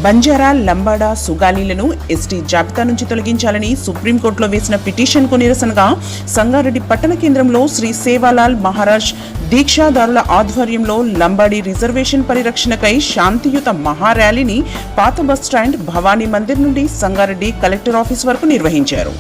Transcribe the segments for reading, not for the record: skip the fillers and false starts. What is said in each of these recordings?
Banjara, Lambada, సుగాలీలను ST జాబితా నుంచి తొలగించాలని సుప్రీంకోర్టులో వేసిన పిటిషన్కు నిరసనగా సంగారెడ్డి పట్టణ కేంద్రంలో శ్రీ సేవాలాల్ మహారాజ్ దీక్షాదారుల ఆధ్వర్యంలో లంబాడీ రిజర్వేషన్ పరిరక్షణకై శాంతియుత మహార్యాలీని పాత బస్టాండ్, భవానీ మందిర్ నుండి సంగారెడ్డి కలెక్టర్ ఆఫీస్ వరకు నిర్వహించారు.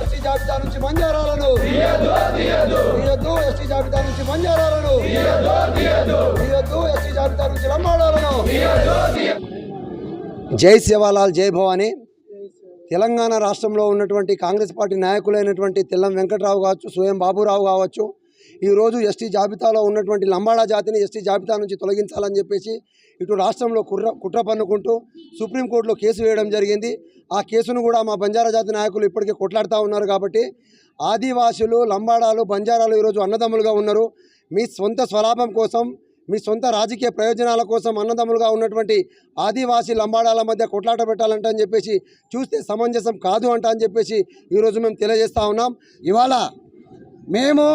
ఎస్టీ జాబితా నుంచి బంజారాలను తీయొద్దు, ఎస్టీ జాబితా నుంచి బంజారాలను తీయొద్దు, ఎస్టీ జాబితా నుంచి లంబాడాలను. జై సేవాలాల్, జై భవానీ. తెలంగాణ రాష్ట్రంలో ఉన్నటువంటి కాంగ్రెస్ పార్టీ నాయకులైనటువంటి తెల్లం వెంకట్రావు కావచ్చు, స్వయం బాబురావు కావచ్చు, ఈరోజు ఎస్టీ జాబితాలో ఉన్నటువంటి లంబాడా జాతిని ఎస్టీ జాబితా నుంచి తొలగించాలని చెప్పేసి ఇటు రాష్ట్రంలో కుట్ర పన్నుకుంటూ సుప్రీంకోర్టులో కేసు వేయడం జరిగింది. ఆ కేసును కూడా మా బంజారా జాతి నాయకులు ఇప్పటికే కొట్లాడుతూ ఉన్నారు. కాబట్టి ఆదివాసులు, లంబాడాలు, బంజారాలు ఈరోజు అన్నదమ్ములుగా ఉన్నారు. మీ సొంత స్వలాభం కోసం, మీ సొంత రాజకీయ ప్రయోజనాల కోసం అన్నదమ్ములుగా ఉన్నటువంటి ఆదివాసీ, లంబాడాల మధ్య కొట్లాట పెట్టాలంట అని చెప్పేసి చూస్తే సమంజసం కాదు అంట అని చెప్పేసి ఈరోజు మేము తెలియజేస్తూ ఉన్నాం. ఇవాళ మేము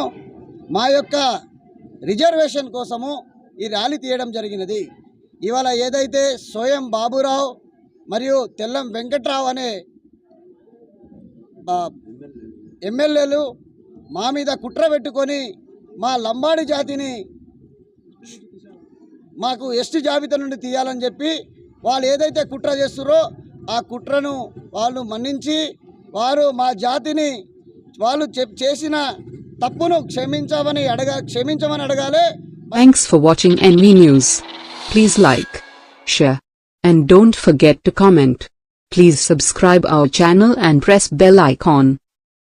మా యొక్క రిజర్వేషన్ కోసము ఈ ర్యాలీ తీయడం జరిగినది. ఇవాళ ఏదైతే స్వయం బాబురావు మరియు తెల్లం వెంకట్రావు అనే ఎమ్మెల్యేలు మా మీద కుట్ర పెట్టుకొని మా లంబాడి జాతిని మాకు ఎస్టీ జాబితా నుండి తీయాలని చెప్పి వాళ్ళు ఏదైతే కుట్ర చేస్తున్నారో ఆ కుట్రను వాళ్ళు మన్నించి వారు మా జాతిని వాళ్ళు చేసిన తప్పును క్షమించమని అడగాలి. Thanks for watching NV News. Please like, share, and don't forget to comment. Please subscribe our channel and press bell icon.